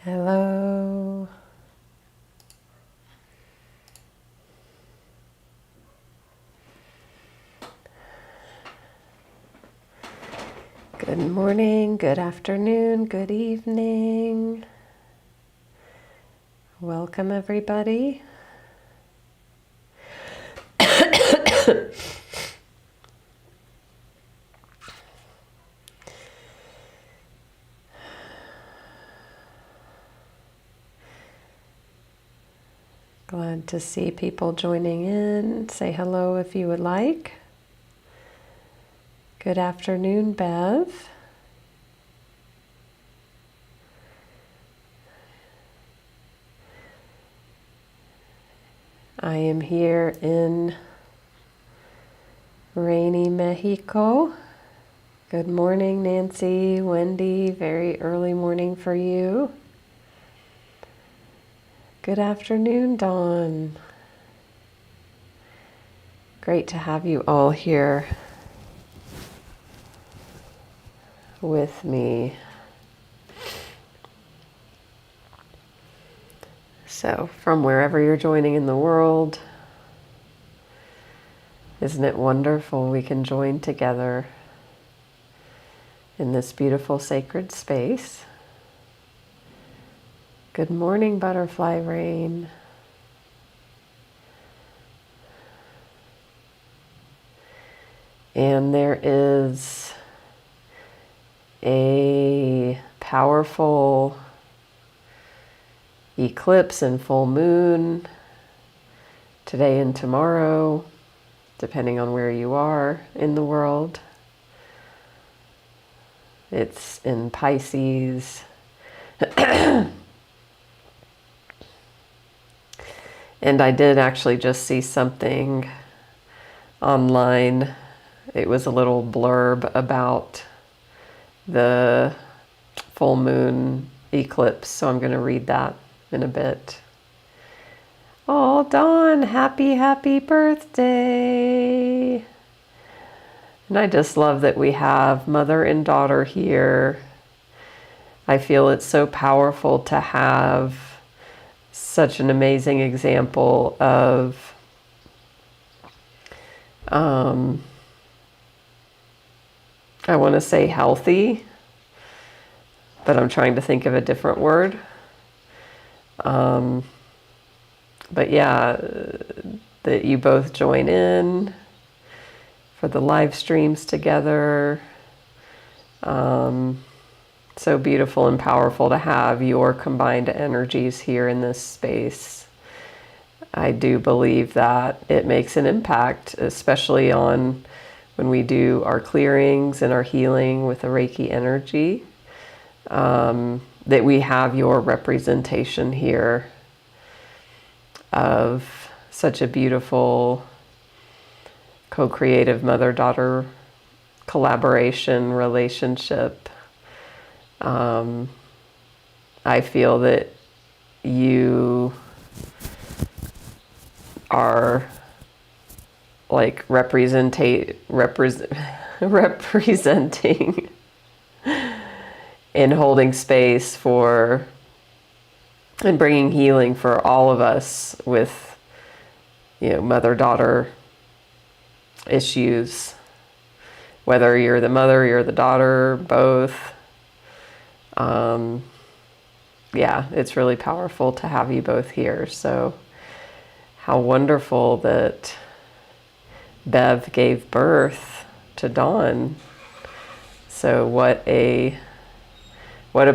Hello. Good morning, good afternoon, good evening. Welcome, everybody. Glad to see people joining in. Say hello if you would like. Good afternoon, Bev. I am here in rainy Mexico. Good morning, Nancy, Wendy. Very early morning for you. Good afternoon, Dawn. Great to have you all here with me. So, from wherever you're joining in the world, isn't it wonderful we can join together in this beautiful sacred space? Good morning, Butterfly Rain. And there is a powerful eclipse and full moon today and tomorrow, depending on where you are in the world. It's in Pisces. And I did actually just see something online. It was a little blurb about the full moon eclipse, so I'm going to read that in a bit. Oh, Dawn, happy birthday. And I just love that we have mother and daughter here. I feel it's so powerful to have such an amazing example of I want to say healthy, but I'm trying to think of a different word. But yeah, that you both join in for the live streams together. So beautiful and powerful to have your combined energies here in this space. I do believe that it makes an impact, especially on when we do our clearings and our healing with the Reiki energy, that we have your representation here of such a beautiful co-creative mother-daughter collaboration relationship. I feel that you are like representing and holding space for and bringing healing for all of us with, mother-daughter issues, whether you're the mother, you're the daughter, both. Yeah, it's really powerful to have you both here. So how wonderful that Bev gave birth to Dawn. So what a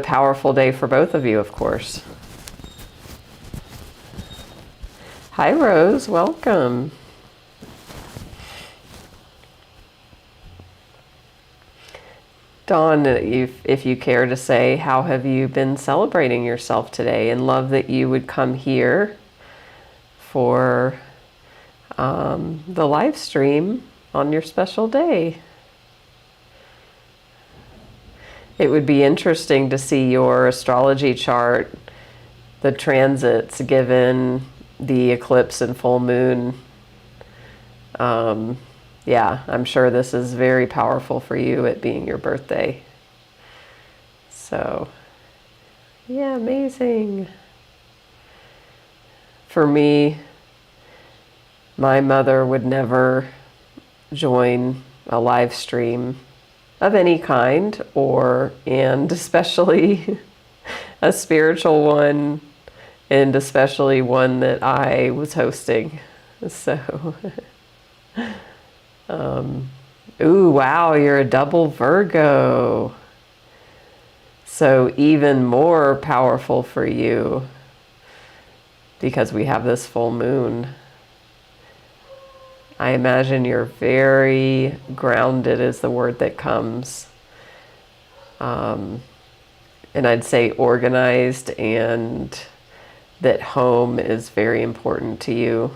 powerful day for both of you, of course. Hi, Rose. Welcome. Dawn, if you care to say, how have you been celebrating yourself today? And love that you would come here for the live stream on your special day. It would be interesting to see your astrology chart, the transits given the eclipse and full moon. Yeah, I'm sure this is very powerful for you, it being your birthday. So Yeah, amazing. For me, my mother would never join a live stream of any kind, and especially a spiritual one, and especially one that I was hosting. So, ooh, wow, you're a double Virgo. So even more powerful for you because we have this full moon. I imagine you're very grounded is the word that comes. And I'd say organized, and that home is very important to you.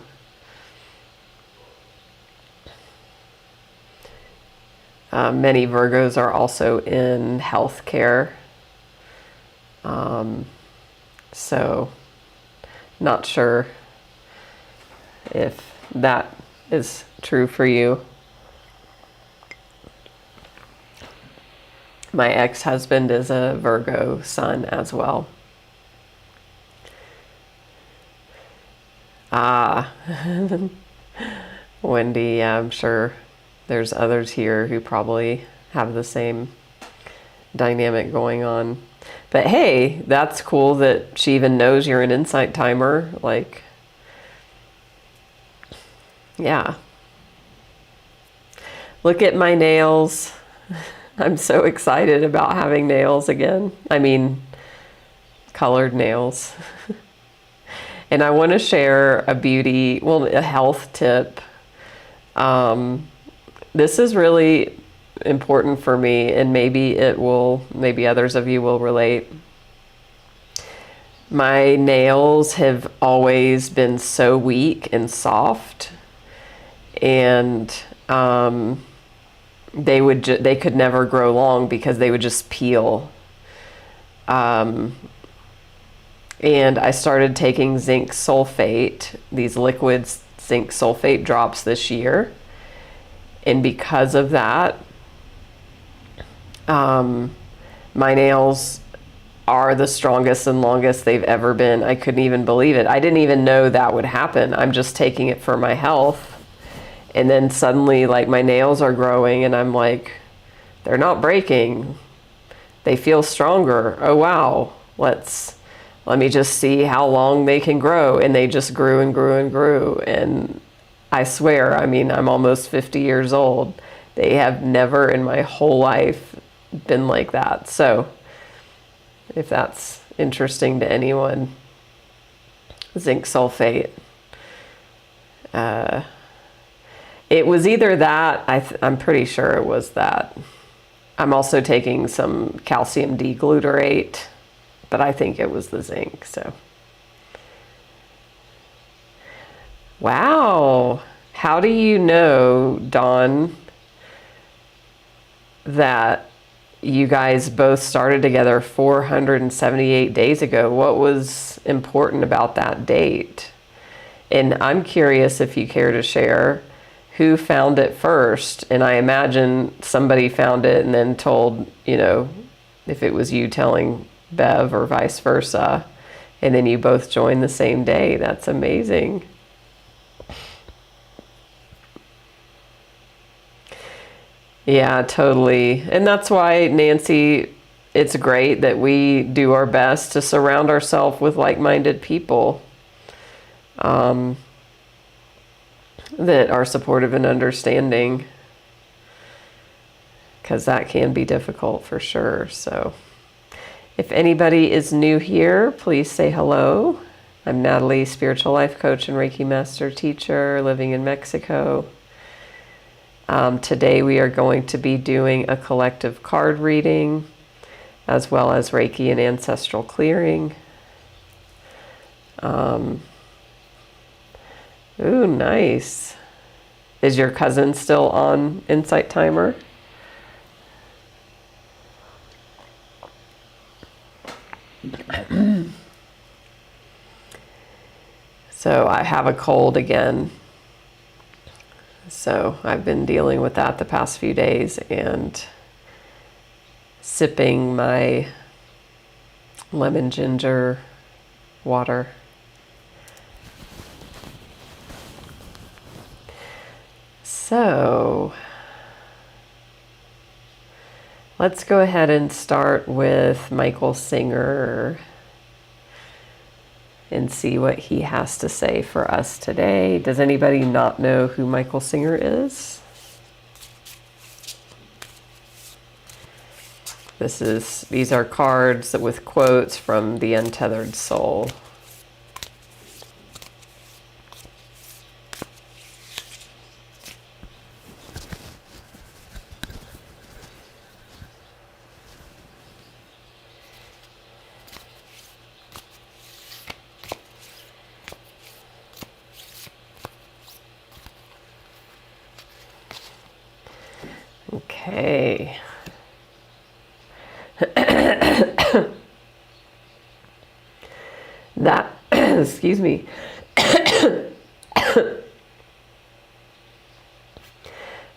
Many Virgos are also in healthcare. So not sure if that is true for you. My ex-husband is a Virgo sun as well. Ah, Wendy, I'm sure there's others here who probably have the same dynamic going on. But hey, that's cool that she even knows you're an insight timer. Like, yeah. Look at my nails. I'm so excited about having nails again. I mean, colored nails. And I want to share a health tip. This is really important for me, and maybe others of you will relate. My nails have always been so weak and soft, and they could never grow long because they would just peel. And I started taking zinc sulfate, these liquid zinc sulfate drops this year. And because of that, my nails are the strongest and longest they've ever been. I couldn't even believe it. I didn't even know that would happen. I'm just taking it for my health. And then suddenly, like, my nails are growing and I'm like, they're not breaking. They feel stronger. Oh, wow. Let me just see how long they can grow. And they just grew and grew and grew. And I swear, I mean, I'm almost 50 years old. They have never in my whole life been like that. So if that's interesting to anyone, zinc sulfate. It was either that, I'm pretty sure it was that. I'm also taking some calcium D-glutarate, but I think it was the zinc, so. Wow. How do you know, Dawn, that you guys both started together 478 days ago? What was important about that date? And I'm curious if you care to share who found it first. And I imagine somebody found it and then told, if it was you telling Bev or vice versa, and then you both joined the same day. That's amazing. Yeah, totally. And that's why, Nancy, it's great that we do our best to surround ourselves with like-minded people that are supportive and understanding, because that can be difficult for sure. So if anybody is new here, please say hello. I'm Natalie, spiritual life coach and Reiki master teacher living in Mexico. Today we are going to be doing a collective card reading, as well as Reiki and Ancestral Clearing. Ooh, nice. Is your cousin still on Insight Timer? So I have a cold again. So I've been dealing with that the past few days and sipping my lemon ginger water. So let's go ahead and start with Michael Singer and see what he has to say for us today. Does anybody not know who Michael Singer is? These are cards with quotes from The Untethered Soul. Okay. That, excuse me.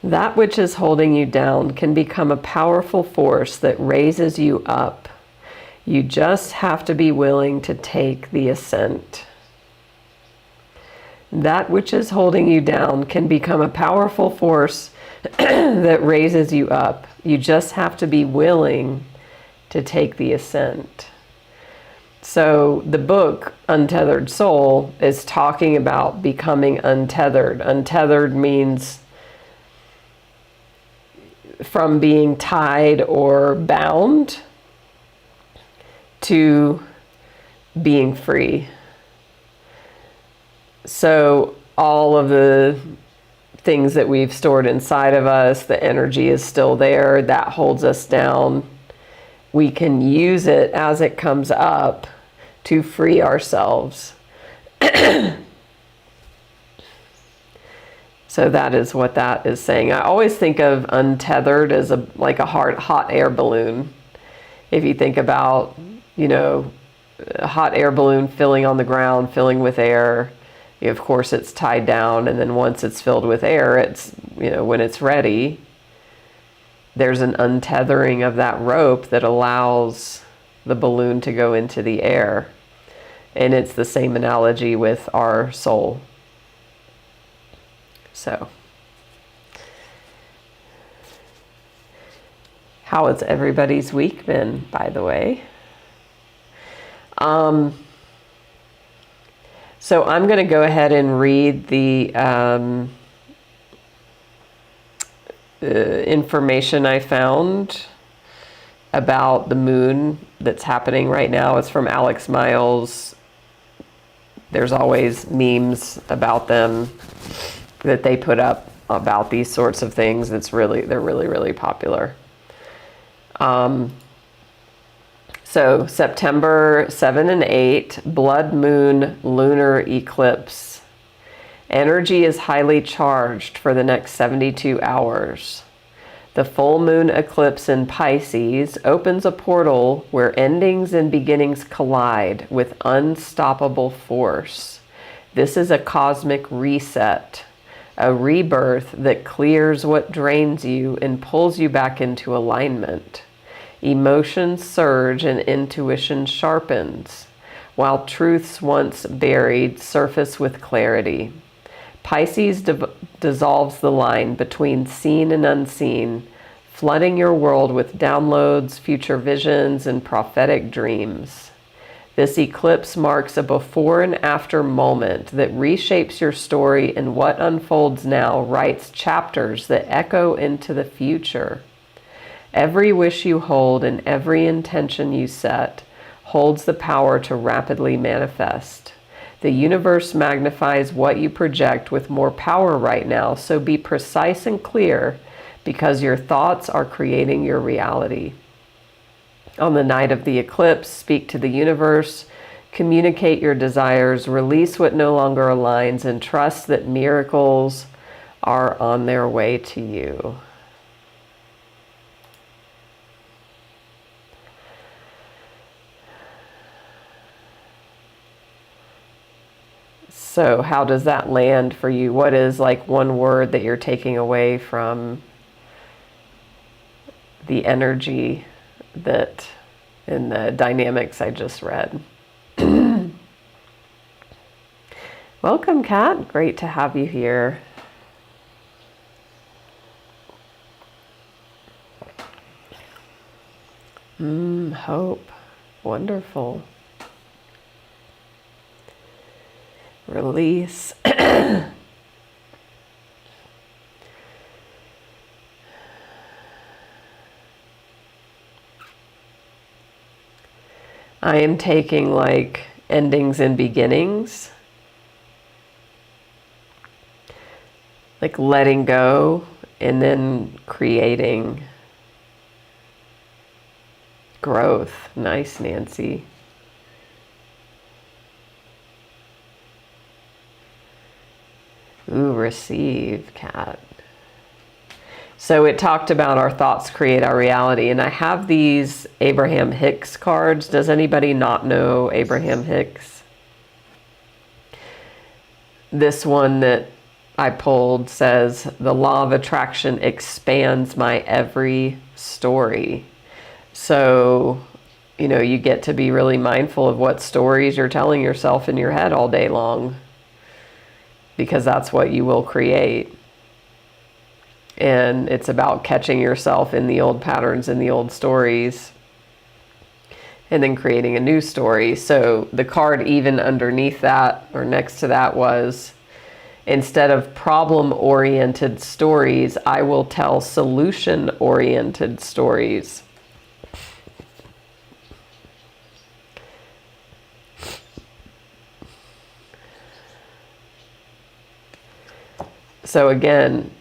That which is holding you down can become a powerful force that raises you up. You just have to be willing to take the ascent. That which is holding you down can become a powerful force that raises you up. You just have to be willing to take the ascent. So the book Untethered Soul is talking about becoming untethered. Untethered means from being tied or bound to being free. So all of the things that we've stored inside of us, the energy is still there, that holds us down. We can use it as it comes up to free ourselves. So that is what that is saying. I always think of untethered as like a hot air balloon. If you think about, a hot air balloon filling on the ground, filling with air, of course it's tied down, and then once it's filled with air, it's, when it's ready, there's an untethering of that rope that allows the balloon to go into the air. And it's the same analogy with our soul. So, how has everybody's week been, by the way? So I'm going to go ahead and read the information I found about the moon that's happening right now. It's from Alex Miles. There's always memes about them that they put up about these sorts of things. They're really popular. So September 7 and 8, blood moon lunar eclipse. Energy is highly charged for the next 72 hours. The full moon eclipse in Pisces opens a portal where endings and beginnings collide with unstoppable force. This is a cosmic reset, a rebirth that clears what drains you and pulls you back into alignment. Emotions surge and intuition sharpens, while truths once buried surface with clarity. Pisces dissolves the line between seen and unseen, flooding your world with downloads, future visions, and prophetic dreams. This eclipse marks a before and after moment that reshapes your story, and what unfolds now writes chapters that echo into the future. Every wish you hold and every intention you set holds the power to rapidly manifest. The universe magnifies what you project with more power right now, so be precise and clear, because your thoughts are creating your reality. On the night of the eclipse, speak to the universe, communicate your desires, release what no longer aligns, and trust that miracles are on their way to you. So how does that land for you? What is like one word that you're taking away from the energy that in the dynamics I just read. Welcome, Kat. Great to have you here. Hope. Wonderful. Release. I am taking like endings and beginnings, like letting go and then creating growth. Nice, Nancy. Ooh, receive, Kat. So it talked about our thoughts create our reality. And I have these Abraham Hicks cards. Does anybody not know Abraham Hicks? This one that I pulled says, the law of attraction expands my every story. So, you know, you get to be really mindful of what stories you're telling yourself in your head all day long, because that's what you will create. And it's about catching yourself in the old patterns and the old stories and then creating a new story. So the card even underneath that or next to that was, instead of problem-oriented stories, I will tell solution-oriented stories. So again,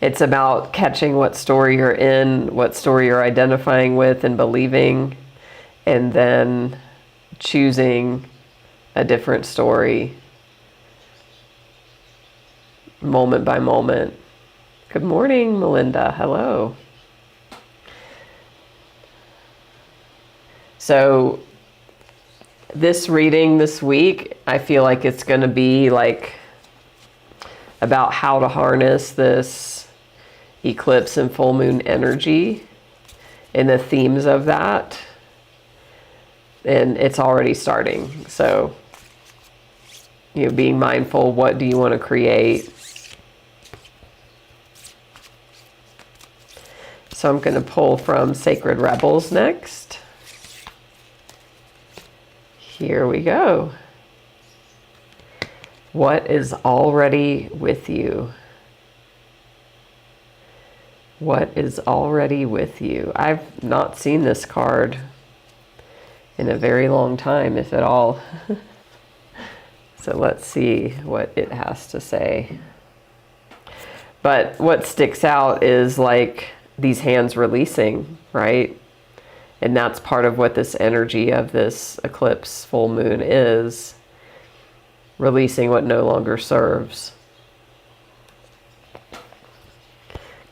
it's about catching what story you're in, what story you're identifying with and believing, and then choosing a different story moment by moment. Good morning, Melinda. Hello. So this reading this week, I feel like it's going to be like about how to harness this eclipse and full moon energy and the themes of that. And it's already starting. So, you know, being mindful, what do you want to create? So I'm going to pull from Sacred Rebels next. Here we go. What is already with you? What is already with you? I've not seen this card in a very long time, if at all. So let's see what it has to say. But what sticks out is like these hands releasing, right? And that's part of what this energy of this eclipse full moon is. Releasing what no longer serves.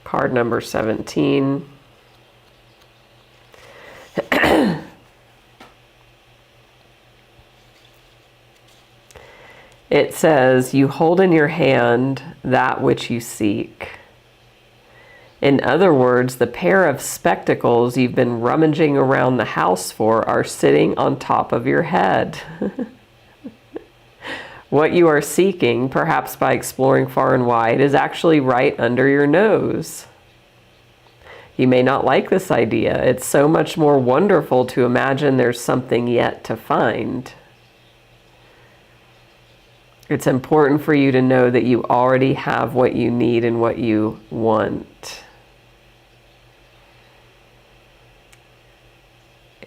Card number 17. It says, you hold in your hand that which you seek. In other words, the pair of spectacles you've been rummaging around the house for are sitting on top of your head. What you are seeking, perhaps by exploring far and wide, is actually right under your nose. You may not like this idea. It's so much more wonderful to imagine there's something yet to find. It's important for you to know that you already have what you need and what you want.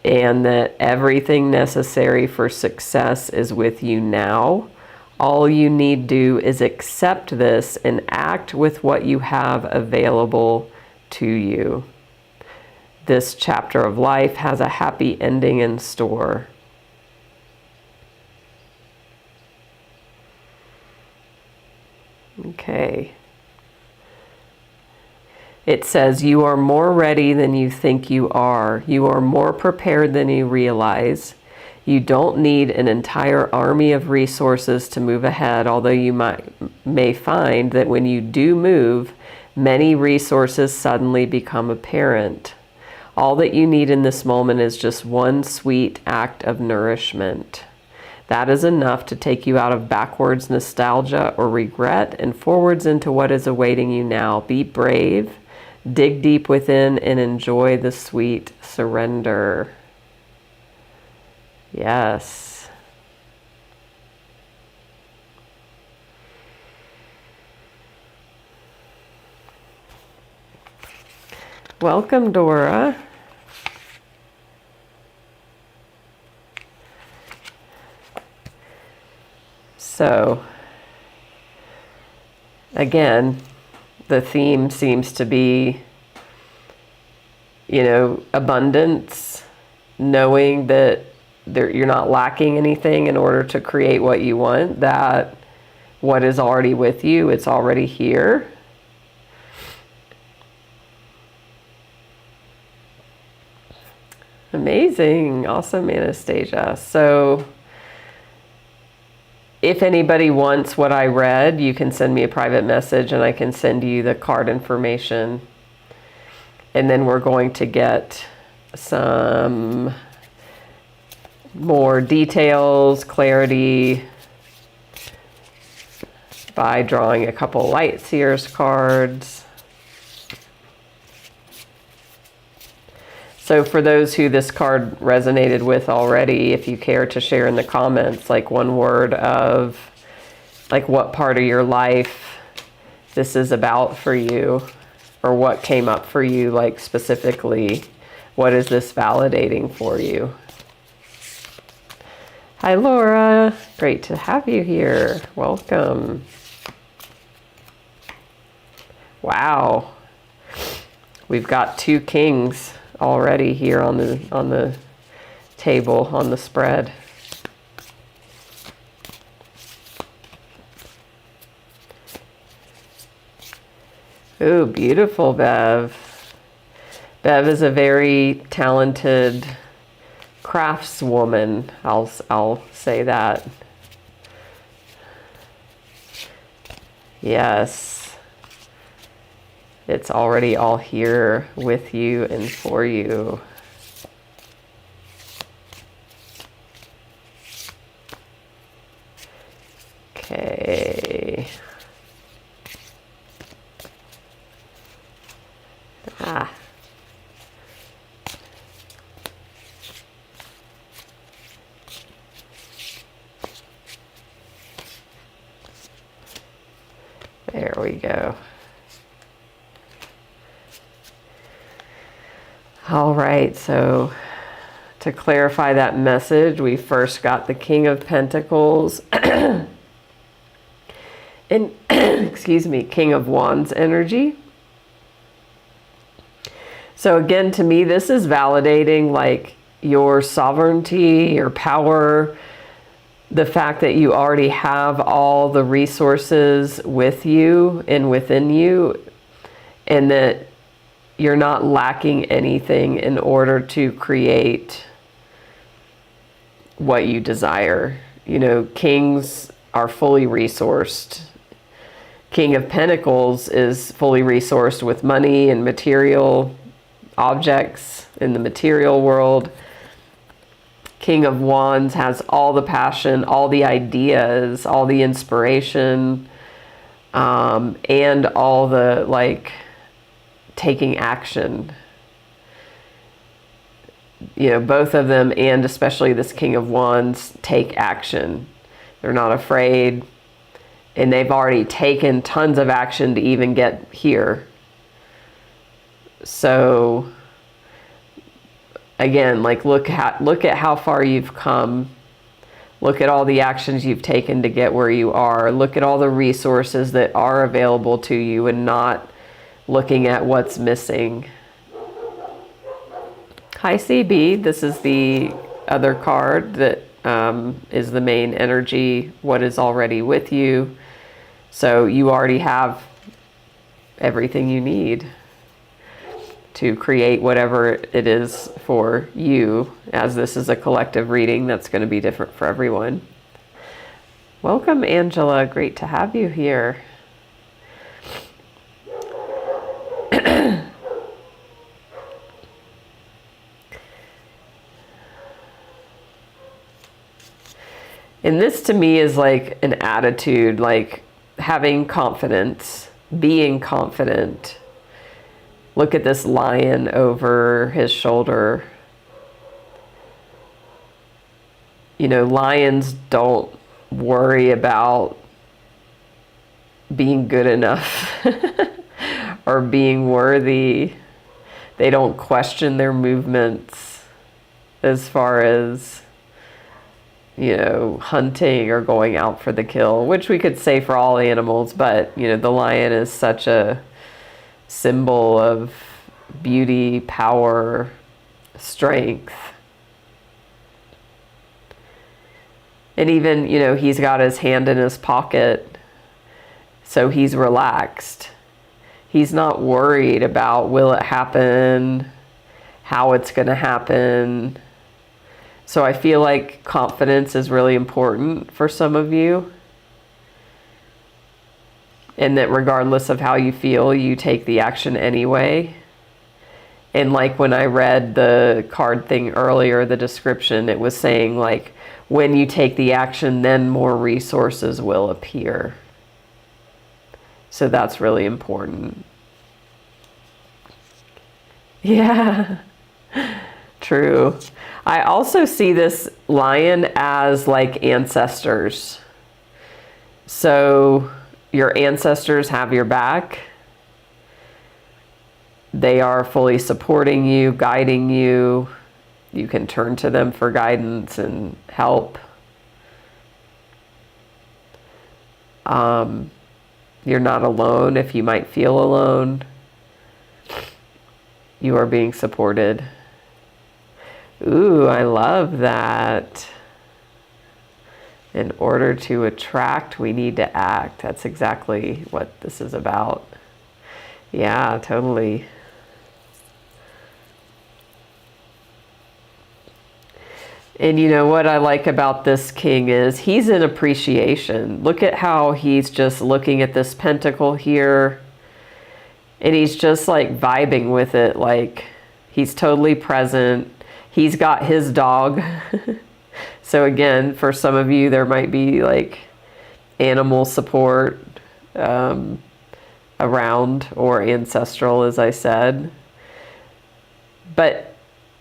And that everything necessary for success is with you now. All you need do is accept this and act with what you have available to you. This chapter of life has a happy ending in store. Okay. It says, you are more ready than you think you are. You are more prepared than you realize. You don't need an entire army of resources to move ahead, although you may find that when you do move, many resources suddenly become apparent. All that you need in this moment is just one sweet act of nourishment. That is enough to take you out of backwards nostalgia or regret and forwards into what is awaiting you now. Be brave, dig deep within, and enjoy the sweet surrender. Yes. Welcome, Dora. So, again, the theme seems to be, abundance, knowing that you're not lacking anything in order to create what you want, that what is already with you, it's already here. Amazing. Awesome, Anastasia. So if anybody wants what I read, you can send me a private message and I can send you the card information. And then we're going to get some more details, clarity, by drawing a couple Light Seers cards. So for those who this card resonated with already, if you care to share in the comments, like one word of like what part of your life this is about for you, or what came up for you, like specifically, what is this validating for you? Hi, Laura. Great to have you here. Welcome. Wow. We've got two kings already here on the table, on the spread. Ooh, beautiful, Bev. Bev is a very talented craftswoman. I'll say that. Yes. It's already all here with you and for you. Okay. There we go. All right, so to clarify that message, we first got the King of Pentacles and excuse me, King of Wands energy. So again, to me, this is validating like your sovereignty, your power, the fact that you already have all the resources with you and within you, and that you're not lacking anything in order to create what you desire. Kings are fully resourced. King of Pentacles is fully resourced with money and material objects in the material world. King of Wands has all the passion, all the ideas, all the inspiration, and all the taking action. Both of them, and especially this King of Wands, take action. They're not afraid, and they've already taken tons of action to even get here. So again, look at how far you've come. Look at all the actions you've taken to get where you are. Look at all the resources that are available to you, and not looking at what's missing. Hi, CB. This is the other card that is the main energy, what is already with you. So you already have everything you need to create whatever it is for you, as this is a collective reading that's going to be different for everyone. Welcome, Angela. Great to have you here. And this to me is like an attitude, like having confidence, being confident. Look at this lion over his shoulder. You know, lions don't worry about being good enough or being worthy. They don't question their movements as far as, you know, hunting or going out for the kill, which we could say for all animals, but, you know, the lion is such a symbol of beauty, power, strength. And even, you know, he's got his hand in his pocket, so he's relaxed. He's not worried about will it happen, how it's going to happen. So I feel like confidence is really important for some of you. And that regardless of how you feel, you take the action anyway. And like when I read the card thing earlier, the description, it was saying like, when you take the action, then more resources will appear. So that's really important. Yeah, true. I also see this lion as like ancestors. So your ancestors have your back. They are fully supporting you, guiding you. You can turn to them for guidance and help. You're not alone if you might feel alone. You are being supported. Ooh, I love that. In order to attract, we need to act. That's exactly what this is about. Yeah, totally. And you know what I like about this king is he's in appreciation. Look at how he's just looking at this pentacle here. And he's just like vibing with it. Like he's totally present. He's got his dog. So again, for some of you, there might be like animal support around, or ancestral, as I said. But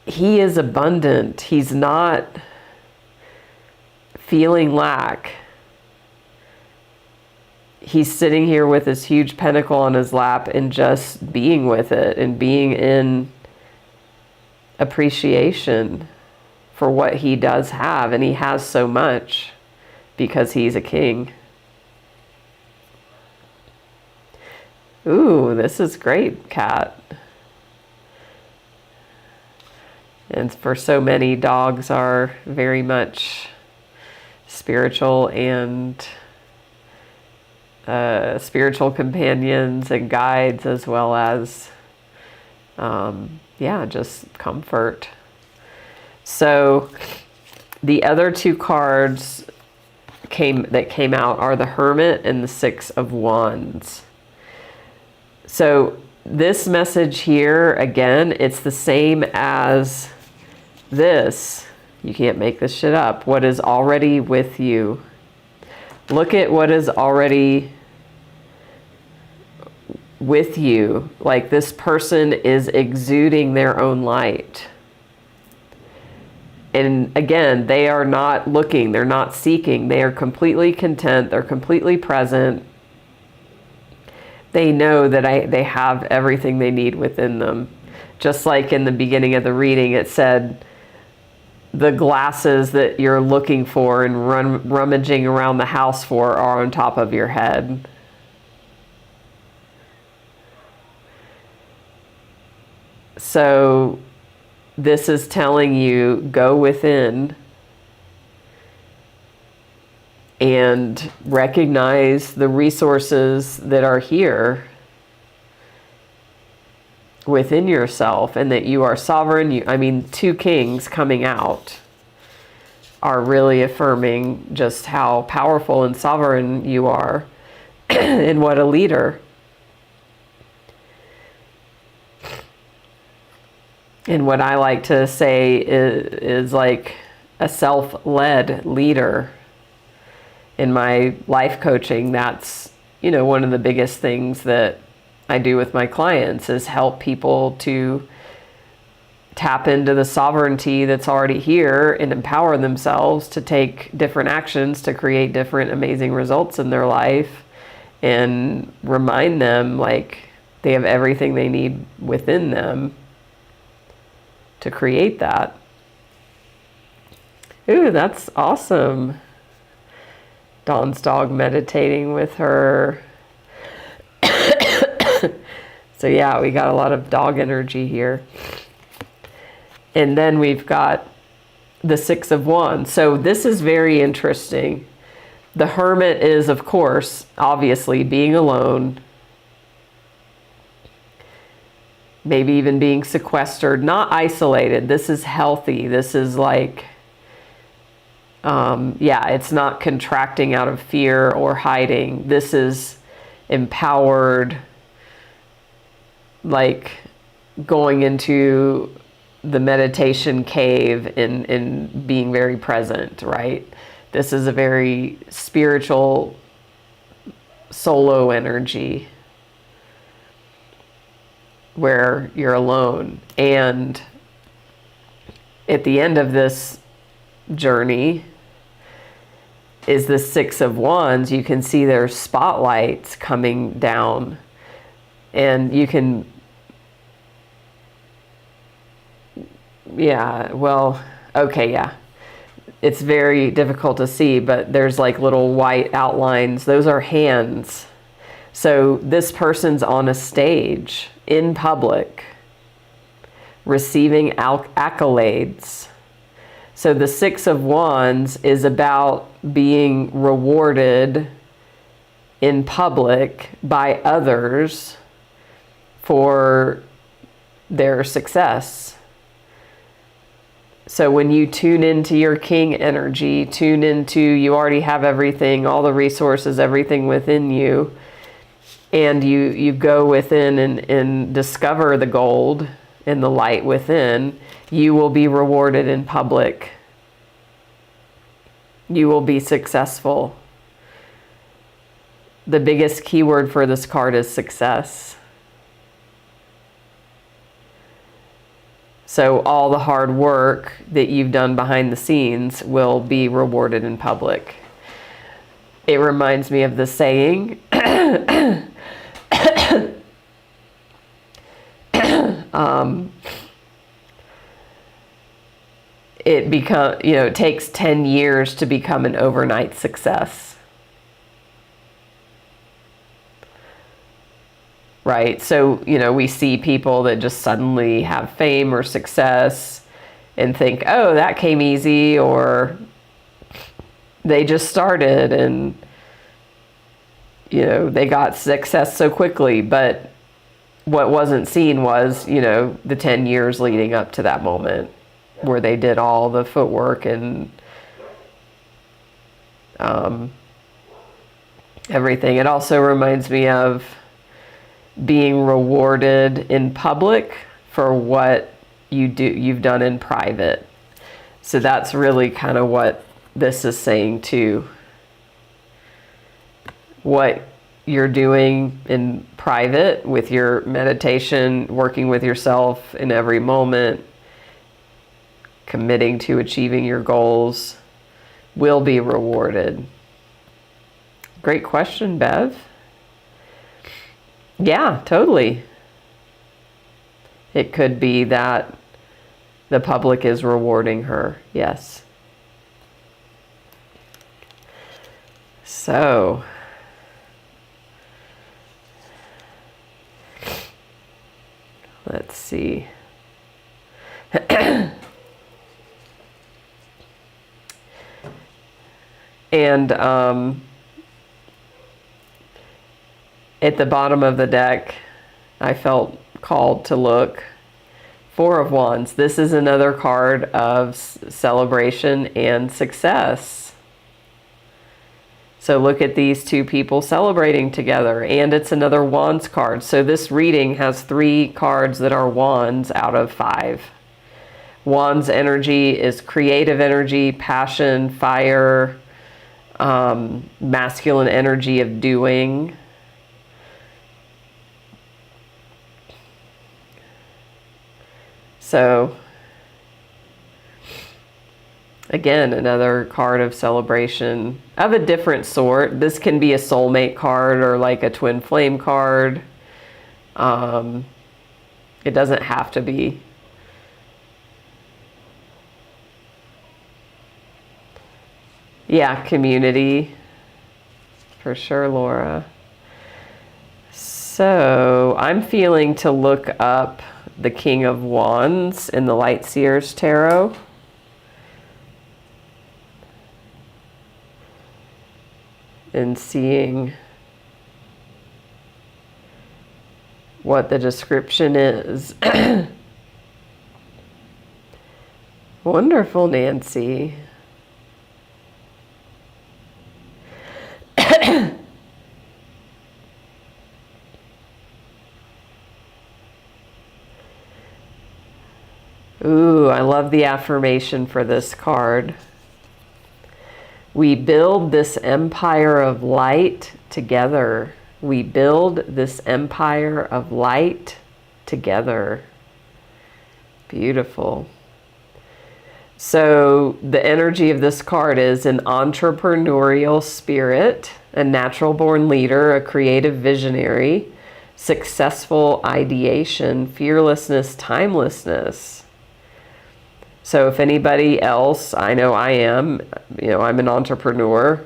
he is abundant. He's not feeling lack. He's sitting here with this huge pentacle on his lap and just being with it and being in appreciation for what he does have. And he has so much because he's a king. Ooh, this is great, Kat. And for so many, dogs are very much spiritual and spiritual companions and guides, as well as, yeah, just comfort. So the other two cards that came out are the Hermit and the Six of Wands. So this message here, again, it's the same as this. You can't make this shit up. What is already with you. Look at what is already with you. Like this person is exuding their own light. And again, they are not looking, they're not seeking, they are completely content, they're completely present. They know that they have everything they need within them. Just like in the beginning of the reading, it said, the glasses that you're looking for and rummaging around the house for are on top of your head. So this is telling you, go within and recognize the resources that are here within yourself, and that you are sovereign. I mean, two kings coming out are really affirming just how powerful and sovereign you are and what a leader. And what I like to say is like a self-led leader. in my life coaching, that's, one of the biggest things that I do with my clients is help people to tap into the sovereignty that's already here and empower themselves to take different actions to create different amazing results in their life, and remind them like they have everything they need within them to create that. Ooh, that's awesome. Dawn's dog meditating with her. So yeah, we got a lot of dog energy here. And then we've got the Six of Wands. So this is very interesting. The Hermit is, of course, obviously being alone. Maybe even being sequestered, not isolated. This is healthy. This is like, it's not contracting out of fear or hiding. This is empowered, like going into the meditation cave and being very present, right? This is a very spiritual solo energy where you're alone. And at the end of this journey is the Six of Wands. You can see there's spotlights coming down, and you can, it's very difficult to see, but there's like little white outlines. Those are hands. So this person's on a stage in public receiving accolades. So the Six of Wands is about being rewarded in public by others for their success. So when you tune into your king energy, tune into, you already have everything, all the resources, everything within you, and you go within and discover the gold and the light within, you will be rewarded in public. You will be successful. The biggest keyword for this card is success. So all the hard work that you've done behind the scenes will be rewarded in public. It reminds me of the saying, it takes 10 years to become an overnight success. Right? So, we see people that just suddenly have fame or success and think, oh, that came easy, or they just started and, they got success so quickly. But what wasn't seen was, the 10 years leading up to that moment where they did all the footwork and everything. It also reminds me of being rewarded in public for what you've done in private. So that's really kind of what this is saying too. What you're doing in private with your meditation, working with yourself in every moment, committing to achieving your goals, will be rewarded. Great question, Bev. Yeah, totally. It could be that the public is rewarding her. Yes. So, let's see. And at the bottom of the deck, I felt called to look. Four of Wands. This is another card of celebration and success. So look at these two people celebrating together, and it's another Wands card. So this reading has 3 cards that are Wands out of 5. Wands energy is creative energy, passion, fire, masculine energy of doing. So again, another card of celebration of a different sort. This can be a soulmate card or like a twin flame card. It doesn't have to be. Yeah, community. For sure, Laura. So I'm feeling to look up the King of Wands in the Light Seers Tarot. And seeing what the description is. Wonderful, Nancy. Ooh, I love the affirmation for this card. We build this empire of light together. We build this empire of light together. Beautiful. So the energy of this card is an entrepreneurial spirit, a natural born leader, a creative visionary, successful ideation, fearlessness, timelessness. So if anybody else, I know I am, I'm an entrepreneur.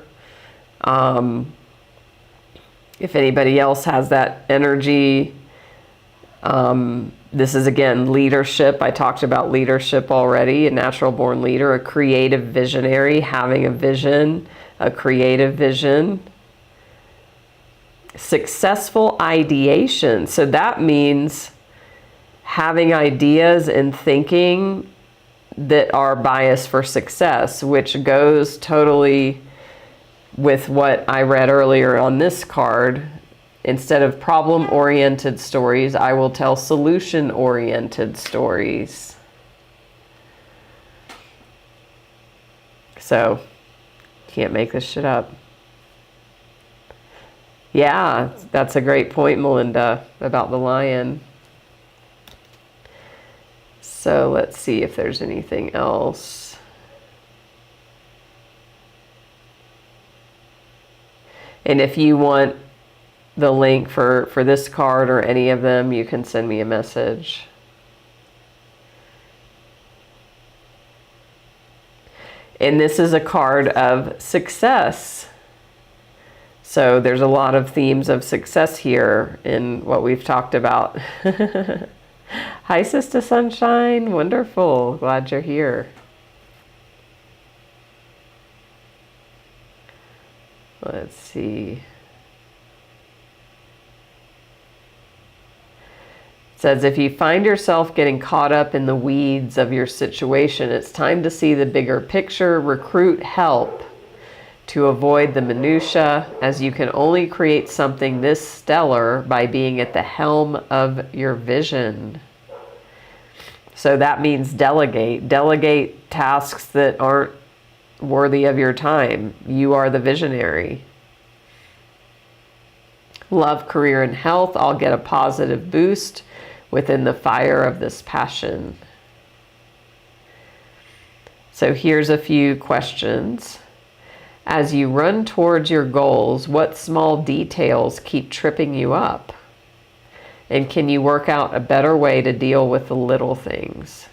If anybody else has that energy, this is again leadership. I talked about leadership already, a natural born leader, a creative visionary, having a vision, a creative vision. Successful ideation. So that means having ideas and thinking that are biased for success, which goes totally with what I read earlier on this card. Instead of problem-oriented stories, I will tell solution-oriented stories. So, can't make this shit up. Yeah, that's a great point, Melinda, about the lion. So let's see if there's anything else. And if you want the link for this card or any of them, you can send me a message. And this is a card of success. So there's a lot of themes of success here in what we've talked about. Hi, Sister Sunshine. Wonderful. Glad you're here. Let's see. It says, if you find yourself getting caught up in the weeds of your situation, it's time to see the bigger picture, recruit help to avoid the minutia, as you can only create something this stellar by being at the helm of your vision. So that means delegate. Delegate tasks that aren't worthy of your time. You are the visionary. Love, career, and health. I'll get a positive boost within the fire of this passion. So here's a few questions. As you run towards your goals, what small details keep tripping you up? And can you work out a better way to deal with the little things?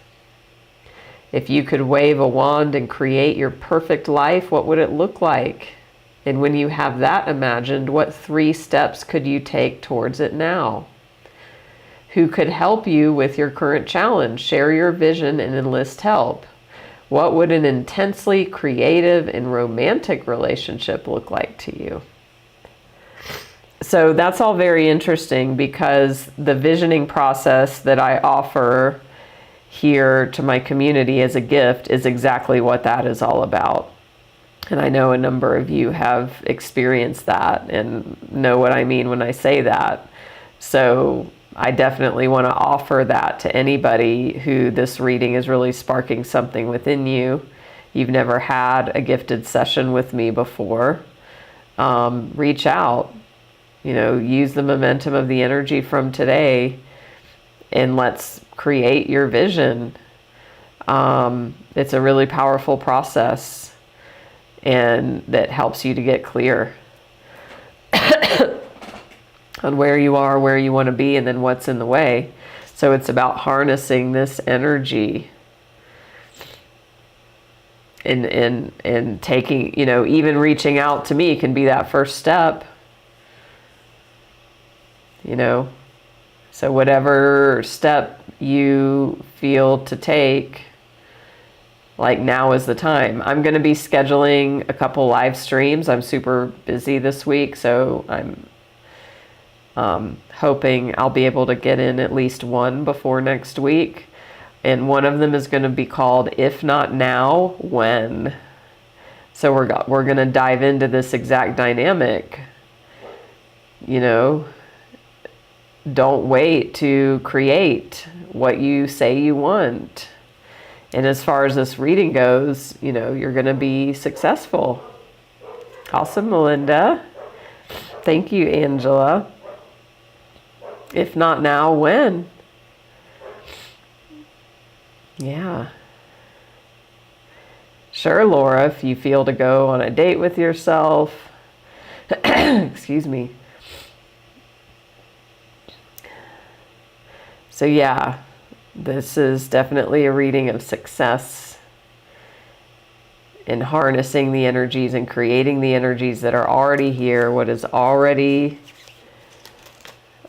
If you could wave a wand and create your perfect life, what would it look like? And when you have that imagined, what 3 steps could you take towards it now? Who could help you with your current challenge? Share your vision and enlist help. What would an intensely creative and romantic relationship look like to you? So that's all very interesting, because the visioning process that I offer here to my community as a gift is exactly what that is all about. And I know a number of you have experienced that and know what I mean when I say that. So I definitely want to offer that to anybody who this reading is really sparking something within you. you've never had a gifted session with me before, reach out. Use the momentum of the energy from today and let's create your vision. It's a really powerful process, and that helps you to get clear on where you are, where you want to be, and then what's in the way. So it's about harnessing this energy and taking, even reaching out to me can be that first step. So whatever step you feel to take, like, now is the time. I'm going to be scheduling a couple live streams. I'm super busy this week, so I'm hoping I'll be able to get in at least one before next week. And one of them is going to be called If Not Now, When? So we're going to dive into this exact dynamic. Don't wait to create what you say you want. And as far as this reading goes, you're going to be successful. Awesome, Melinda. Thank you, Angela. If not now, when? Yeah. Sure, Laura, if you feel to go on a date with yourself. Excuse me. So yeah, this is definitely a reading of success in harnessing the energies and creating the energies that are already here, what is already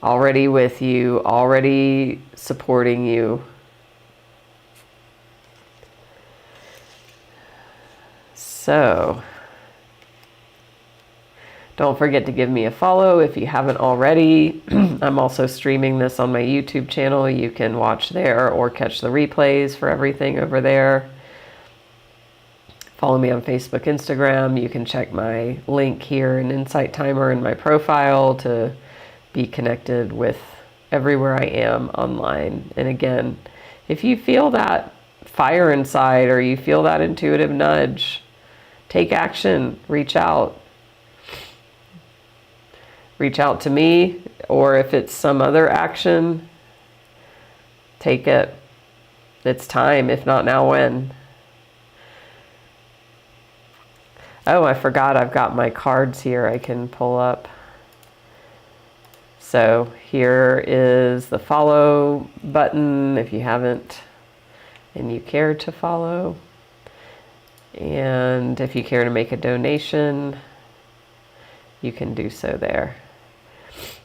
with you, already supporting you. So don't forget to give me a follow if you haven't already. I'm also streaming this on my YouTube channel. You can watch there or catch the replays for everything over there. Follow me on Facebook, Instagram. You can check my link here in Insight Timer in my profile to be connected with everywhere I am online. And again, if you feel that fire inside or you feel that intuitive nudge, take action, reach out. Reach out to me, or if it's some other action, take it. It's time. If not now, when? Oh, I forgot I've got my cards here I can pull up. So here is the follow button if you haven't and you care to follow. And if you care to make a donation, you can do so there.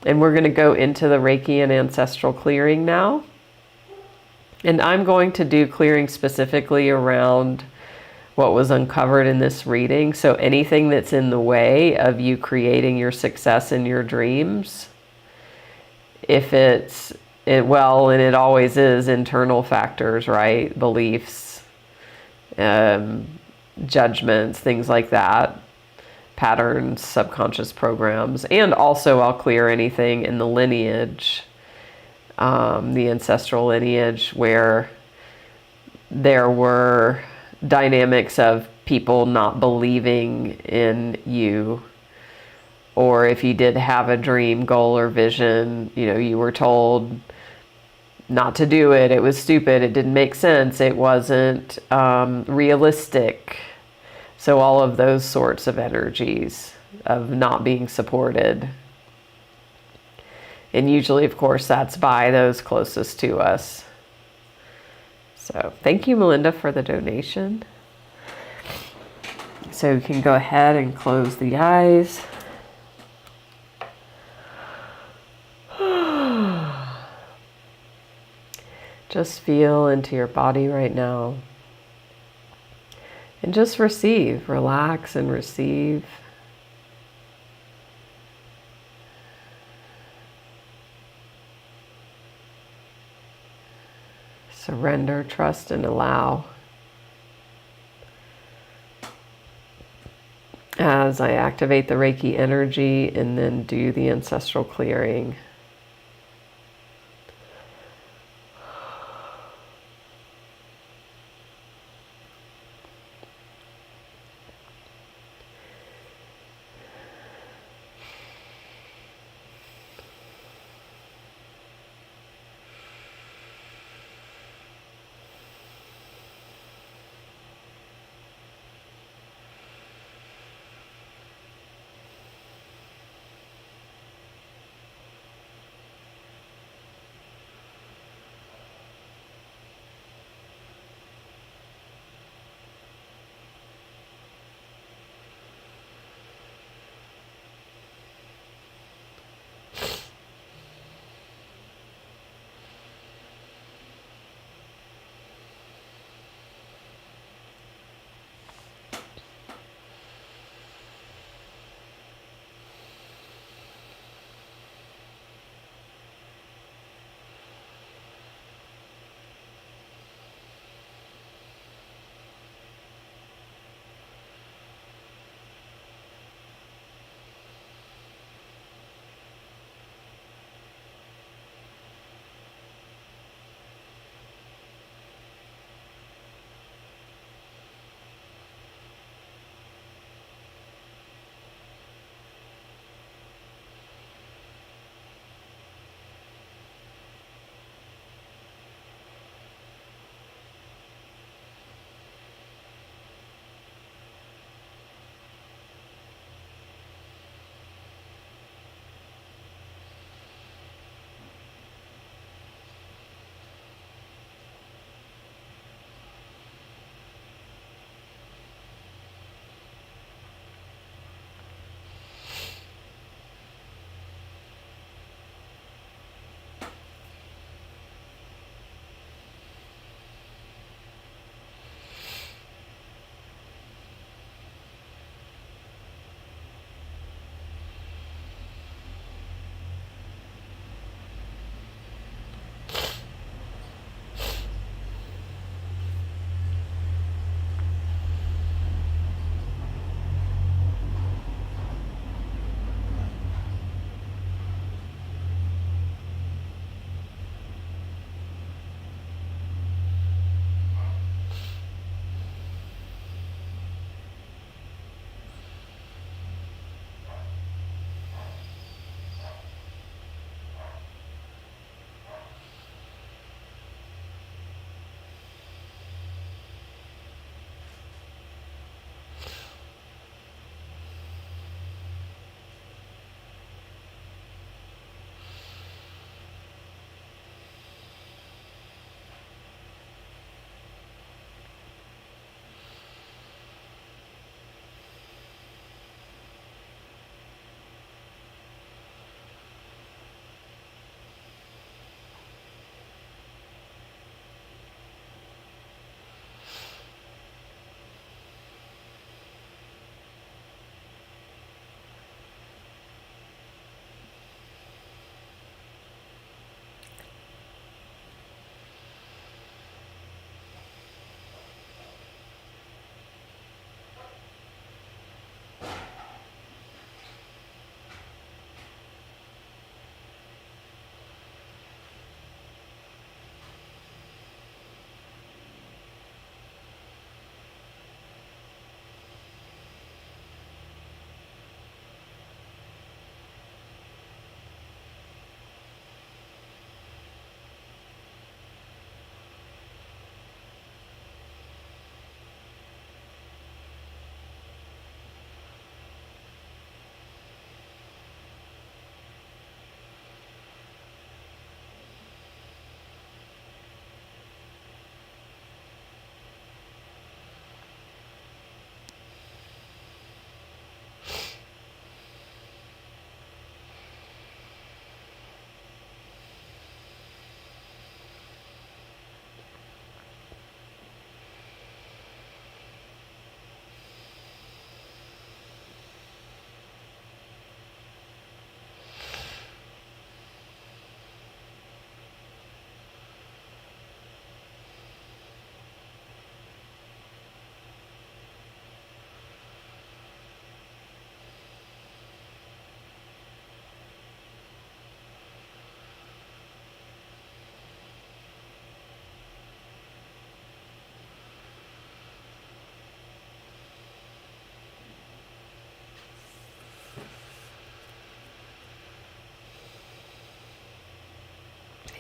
And we're going to go into the Reiki and Ancestral Clearing now. And I'm going to do clearing specifically around what was uncovered in this reading. So anything that's in the way of you creating your success in your dreams, if well, and it always is, internal factors, right? Beliefs, judgments, things like that. Patterns, subconscious programs, and also I'll clear anything in the lineage, the ancestral lineage, where there were dynamics of people not believing in you, or if you did have a dream, goal, or vision, you were told not to do it, it was stupid, it didn't make sense, it wasn't realistic. So all of those sorts of energies of not being supported. And usually, of course, that's by those closest to us. So thank you, Melinda, for the donation. So you can go ahead and close the eyes. Just feel into your body right now. And just receive, relax and receive. Surrender, trust, and allow. As I activate the Reiki energy and then do the ancestral clearing.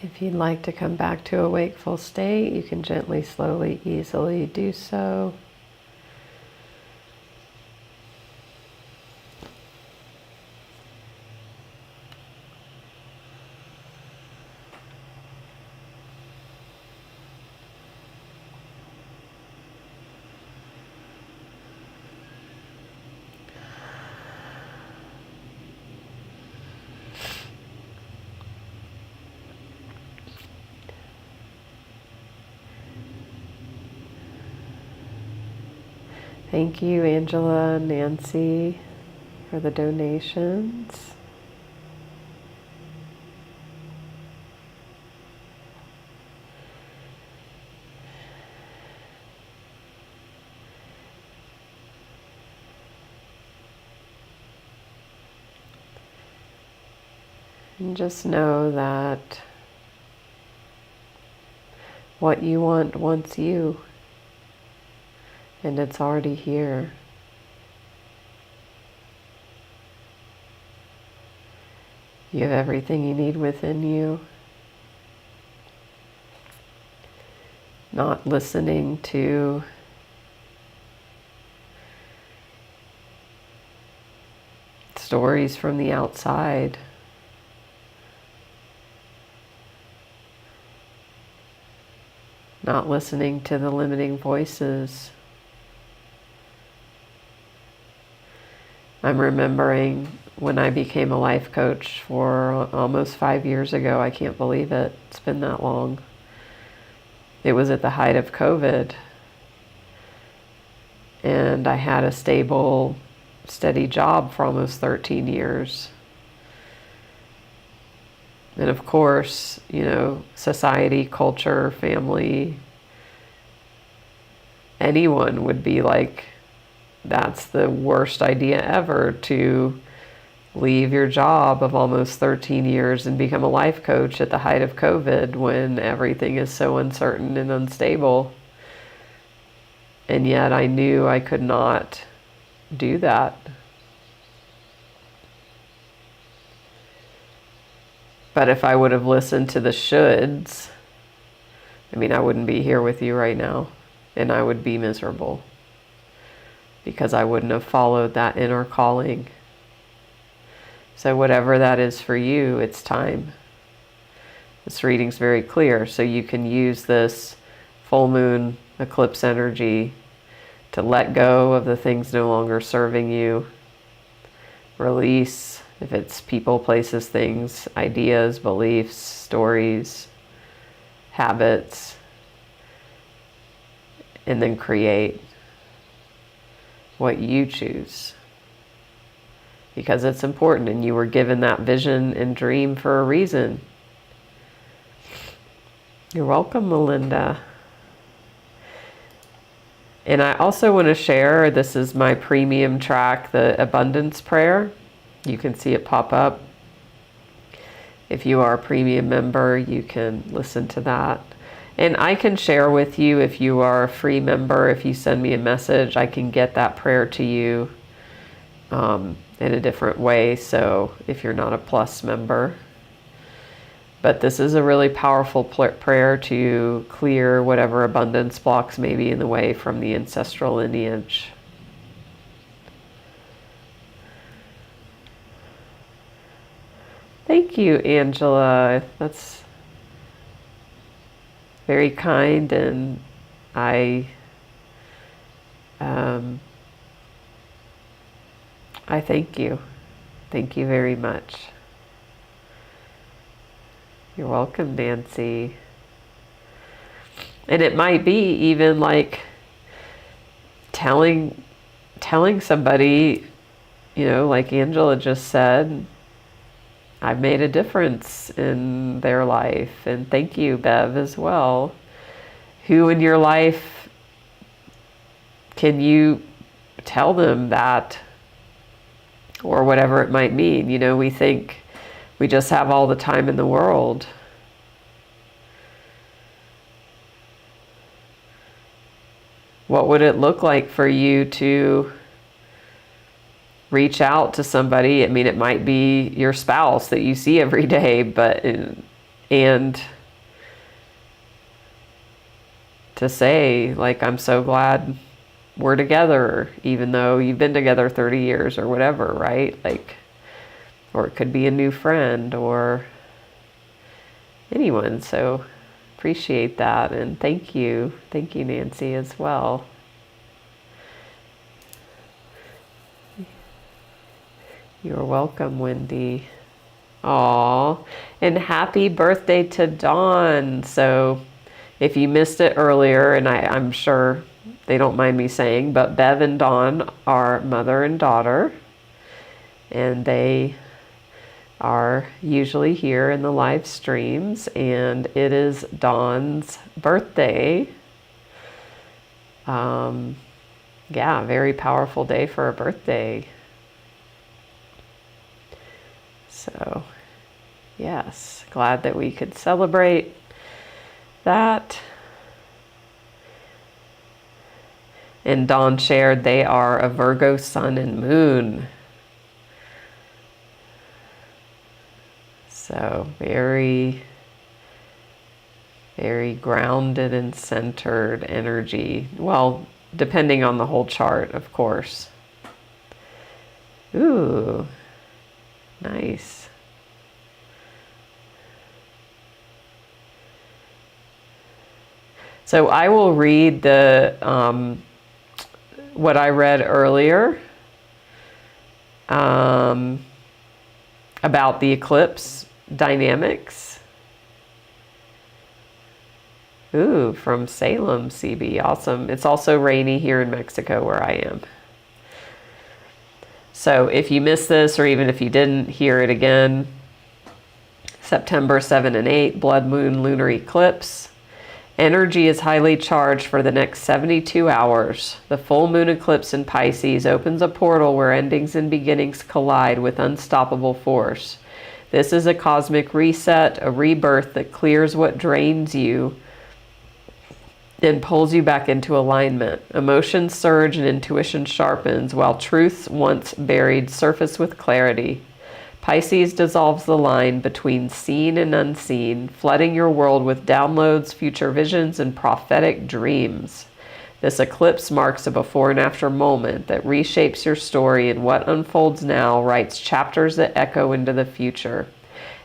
If you'd like to come back to a wakeful state, you can gently, slowly, easily do so. Thank you, Angela and Nancy, for the donations. And just know that what you want wants you. And it's already here. You have everything you need within you. Not listening to stories from the outside. Not listening to the limiting voices. I'm remembering when I became a life coach for almost 5 years ago. I can't believe it. It's been that long. It was at the height of COVID. And I had a stable, steady job for almost 13 years. And of course, you know, society, culture, family, anyone would be like, that's the worst idea ever, to leave your job of almost 13 years and become a life coach at the height of COVID when everything is so uncertain and unstable. And yet I knew I could not do that. But if I would have listened to the shoulds, I mean, I wouldn't be here with you right now, and I would be miserable. Because I wouldn't have followed that inner calling. So whatever that is for you, it's time. This reading's very clear, so you can use this full moon eclipse energy to let go of the things no longer serving you. Release, if it's people, places, things, ideas, beliefs, stories, habits, and then create what you choose, because it's important, and you were given that vision and dream for a reason. You're welcome, Melinda. And I also want to share, this is my premium track, the Abundance Prayer. You can see it pop up. If you are a premium member, you can listen to that. And I can share with you, if you are a free member, if you send me a message, I can get that prayer to you in a different way. So if you're not a plus member. But this is a really powerful prayer to clear whatever abundance blocks may be in the way from the ancestral lineage. Thank you, Angela. That's very kind, and I thank you. Thank you very much. You're welcome, Nancy. And it might be even like telling somebody, you know, like Angela just said, I've made a difference in their life. And thank you, Bev, as well. Who in your life can you tell them that, or whatever it might mean? You know, we think we just have all the time in the world. What would it look like for you to reach out to somebody? I mean, it might be your spouse that you see every day, but and to say, like, I'm so glad we're together, even though you've been together 30 years or whatever, right? Like, or it could be a new friend or anyone. So appreciate that. And thank you. Thank you, Nancy, as well. You're welcome, Wendy. Aw, and happy birthday to Dawn. So if you missed it earlier, and I'm sure they don't mind me saying, but Bev and Dawn are mother and daughter, and they are usually here in the live streams, and it is Dawn's birthday. Yeah, very powerful day for a birthday. So, yes, glad that we could celebrate that. And Dawn shared they are a Virgo sun and moon. So very, very grounded and centered energy. Well, depending on the whole chart, of course. Ooh, nice. So I will read the what I read earlier about the eclipse dynamics. Ooh, from Salem, CB. Awesome. It's also rainy here in Mexico where I am. So if you missed this, or even if you didn't hear it again, September 7 and 8, blood moon lunar eclipse. Energy is highly charged for the next 72 hours. The full moon eclipse in Pisces opens a portal where endings and beginnings collide with unstoppable force. This is a cosmic reset, a rebirth that clears what drains you and pulls you back into alignment. Emotions surge and intuition sharpens, while truths once buried surface with clarity. Pisces dissolves the line between seen and unseen, flooding your world with downloads, future visions, and prophetic dreams. This eclipse marks a before and after moment that reshapes your story, and what unfolds now writes chapters that echo into the future.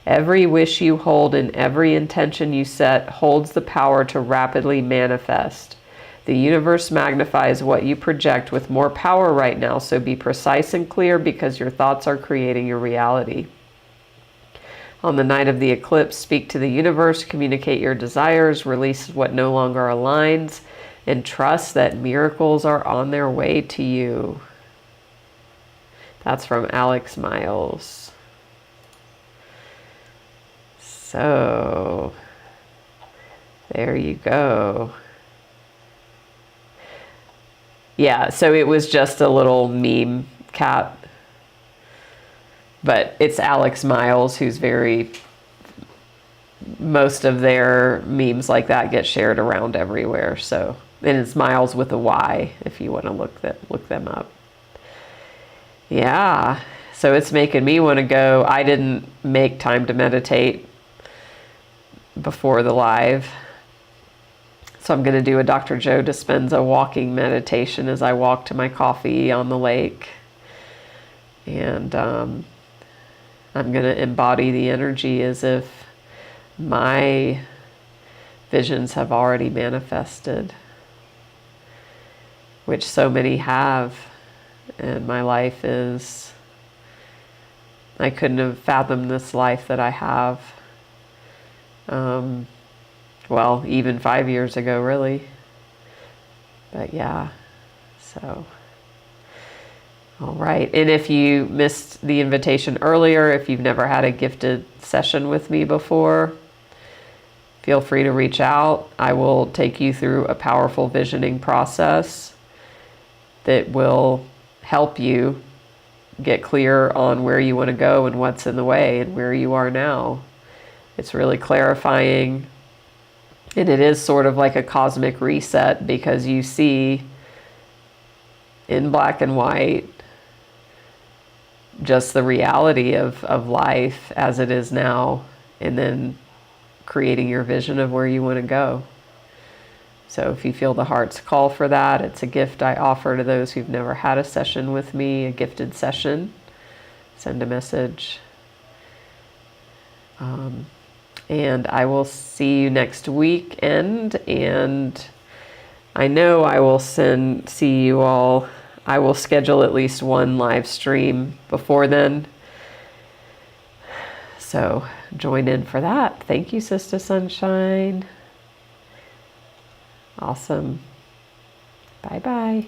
Every wish you hold and every intention you set holds the power to rapidly manifest. The universe magnifies what you project with more power right now, so be precise and clear, because your thoughts are creating your reality. On the night of the eclipse, speak to the universe, communicate your desires, release what no longer aligns, and trust that miracles are on their way to you. That's from Alex Miles. So, there you go. Yeah, so it was just a little meme cat. But it's Alex Miles, who's most of their memes like that get shared around everywhere. So, and it's Miles with a Y if you want to look them up. Yeah, so it's making me want to go. I didn't make time to meditate before the live. So I'm going to do a Dr. Joe Dispenza walking meditation as I walk to my coffee on the lake. And I'm going to embody the energy as if my visions have already manifested, which so many have. And my life is, I couldn't have fathomed this life that I have. Well, even 5 years ago, really. But yeah, so. All right. And if you missed the invitation earlier, if you've never had a gifted session with me before, feel free to reach out. I will take you through a powerful visioning process that will help you get clear on where you want to go and what's in the way and where you are now. It's really clarifying. And it is sort of like a cosmic reset, because you see in black and white just the reality of life as it is now, and then creating your vision of where you want to go. So if you feel the heart's call for that, it's a gift I offer to those who've never had a session with me, a gifted session. Send a message. And I will see you next weekend. And I know I will see you all. I will schedule at least one live stream before then. So join in for that. Thank you, Sister Sunshine. Awesome. Bye-bye.